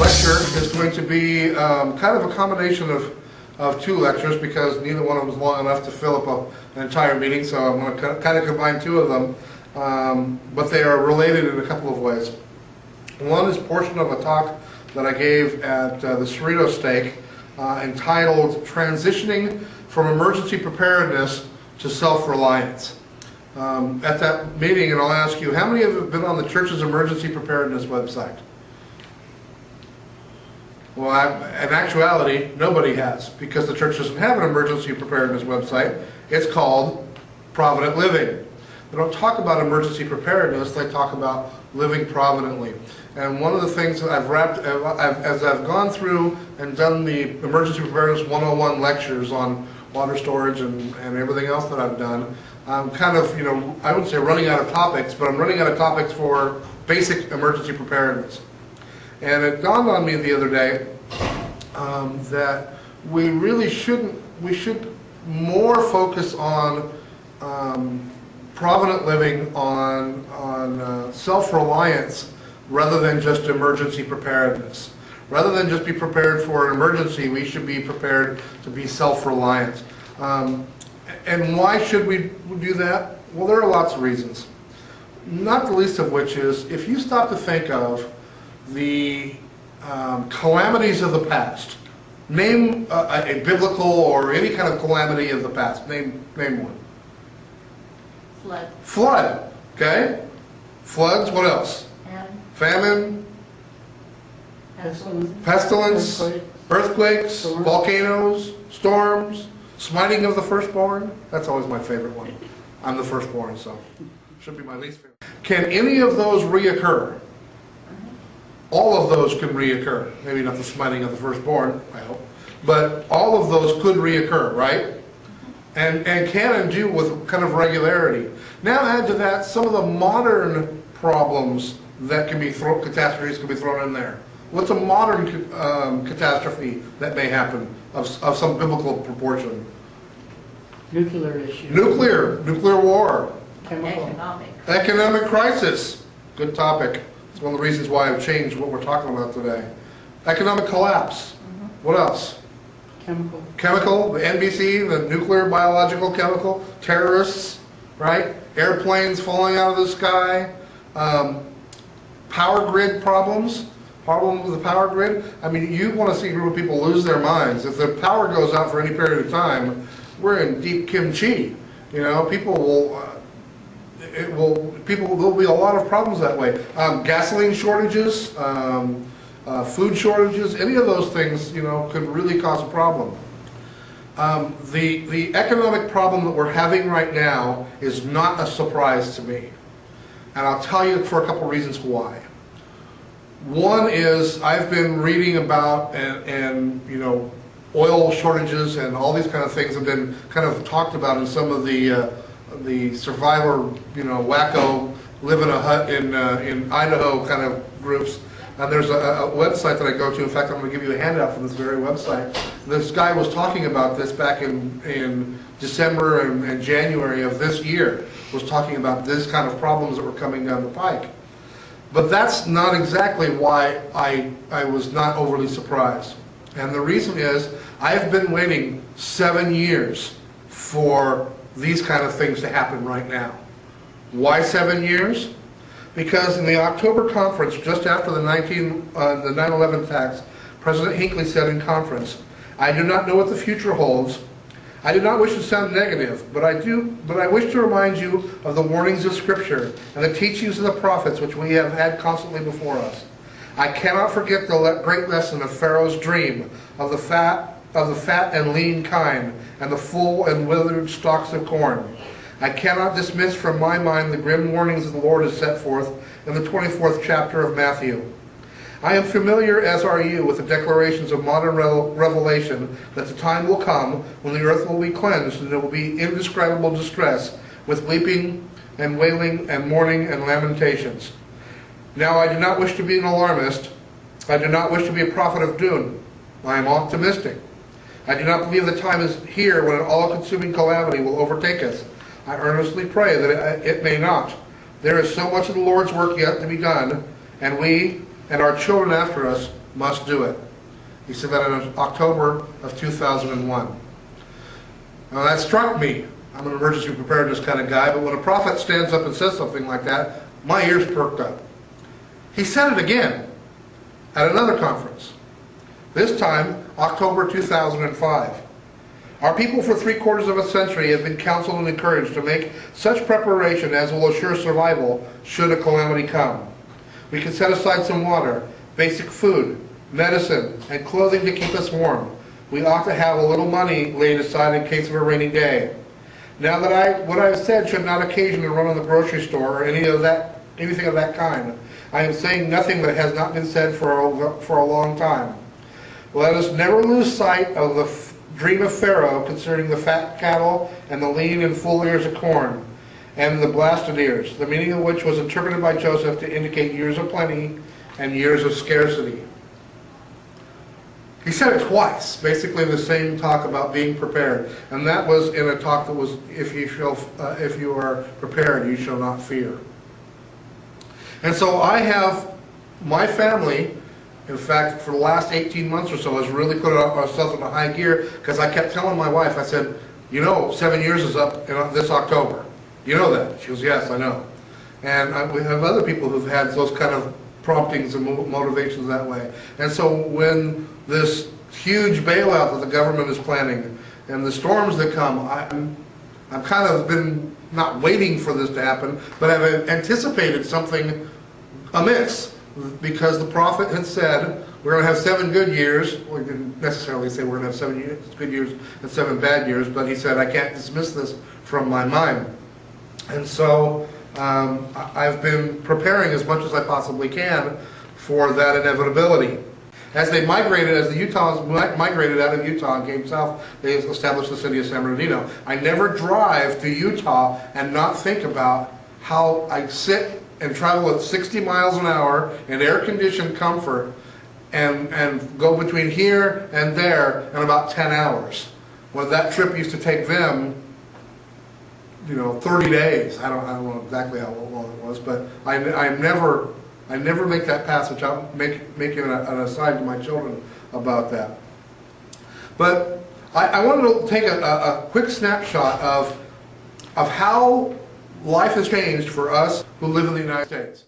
lecture is going to be kind of a combination of two lectures, because neither one of them is long enough to fill up an entire meeting, so I'm going to kind of combine two of them, but they are related in a couple of ways. One is a portion of a talk that I gave at the Cerrito Stake entitled Transitioning from Emergency Preparedness to Self-Reliance. At that meeting, and I'll ask you, how many of you have been on the church's emergency preparedness website? Well, in actuality, nobody has, because the church doesn't have an emergency preparedness website. It's called Provident Living. They don't talk about emergency preparedness, they talk about living providently. And one of the things that as I've gone through and done the Emergency Preparedness 101 lectures on water storage and everything else that I've done, I'm kind of, I wouldn't say running out of topics, but I'm running out of topics for basic emergency preparedness. And it dawned on me the other day that we should more focus on provident living, on self-reliance, rather than just emergency preparedness. Rather than just be prepared for an emergency, we should be prepared to be self-reliant. And why should we do that? Well, there are lots of reasons. Not the least of which is, if you stop to think of the calamities of the past, name a biblical or any kind of calamity of the past. Name one. Flood. Flood. Okay. Floods. What else? Famine. Pestilence. Earthquakes. Volcanoes. Storms. Smiting of the firstborn. That's always my favorite one. I'm the firstborn, so should be my least favorite. Can any of those reoccur? All of those can reoccur. Maybe not the smiting of the firstborn, I hope, but all of those could reoccur, right? And can and do with kind of regularity. Now add to that some of the modern problems that can be catastrophes can be thrown in there. What's a modern catastrophe that may happen of some biblical proportion? Nuclear issue. Nuclear war. Chemical. Economic crisis. Good topic. It's one of the reasons why I've changed what we're talking about today. Economic collapse. What else? Chemical, the NBC, the nuclear, biological, chemical, terrorists, right? Airplanes falling out of the sky, power grid problems with the power grid. I mean, you want to see a group of people lose their minds. If the power goes out for any period of time, we're in deep kimchi. People will. There'll be a lot of problems that way. Gasoline shortages, food shortages, any of those things, could really cause a problem. The economic problem that we're having right now is not a surprise to me. And I'll tell you for a couple reasons why. One is I've been reading about oil shortages and all these kind of things have been kind of talked about in some of the survivor, wacko, live in a hut in Idaho kind of groups. And there's a website that I go to. In fact, I'm going to give you a handout from this very website. This guy was talking about this back in December and January of this year, was talking about this kind of problems that were coming down the pike. But that's not exactly why I was not overly surprised. And the reason is, I've been waiting 7 years for these kind of things to happen right now. Why 7 years? Because in the October conference, just after the 9/11 attacks, President Hinckley said in conference, "I do not know what the future holds. I do not wish to sound negative, but I wish to remind you of the warnings of Scripture and the teachings of the prophets which we have had constantly before us. I cannot forget the great lesson of Pharaoh's dream of the fat and lean kine and the full and withered stalks of corn. I cannot dismiss from my mind the grim warnings of the Lord as set forth in the 24th chapter of Matthew. I am familiar, as are you, with the declarations of modern revelation that the time will come when the earth will be cleansed and there will be indescribable distress with weeping and wailing and mourning and lamentations. Now I do not wish to be an alarmist. I do not wish to be a prophet of doom. I am optimistic. I do not believe the time is here when an all-consuming calamity will overtake us. I earnestly pray that it may not. There is so much of the Lord's work yet to be done, and we and our children after us must do it. He said that in October of 2001. Now that struck me. I'm an emergency preparedness kind of guy, but when a prophet stands up and says something like that, my ears perked up. He said it again at another conference. This time, October 2005. Our people for 3/4 of a century have been counseled and encouraged to make such preparation as will assure survival should a calamity come. We can set aside some water, basic food, medicine, and clothing to keep us warm. We ought to have a little money laid aside in case of a rainy day. Now that what I have said should not occasion a run on the grocery store or anything of that kind. I am saying nothing that has not been said for a long time. Let us never lose sight of the dream of Pharaoh concerning the fat cattle and the lean and full ears of corn, and the blasted ears, the meaning of which was interpreted by Joseph to indicate years of plenty and years of scarcity. He said it twice, basically the same talk about being prepared, and that was in a talk that was, if you are prepared, you shall not fear. And so I have my family. In fact, for the last 18 months or so, has really put ourselves in a high gear, because I kept telling my wife, I said, you know, 7 years is up this October. You know that? She goes, yes, I know. And we have other people who've had those kind of promptings and motivations that way. And so when this huge bailout that the government is planning and the storms that come, I've kind of been not waiting for this to happen, but I've anticipated something amiss. Because the prophet had said, we're going to have 7 good years. Well, he didn't necessarily say we're going to have 7 good years and 7 bad years, but he said, I can't dismiss this from my mind. And so I've been preparing as much as I possibly can for that inevitability. As the Utahs migrated out of Utah and came south, they established the city of San Bernardino. I never drive to Utah and not think about how I sit and travel at 60 miles an hour in air-conditioned comfort and go between here and there in about 10 hours. Well, that trip used to take them, 30 days. I don't know exactly how long it was, but I never make that pass without making an aside to my children about that. But I wanted to take a quick snapshot of how life has changed for us who live in the United States.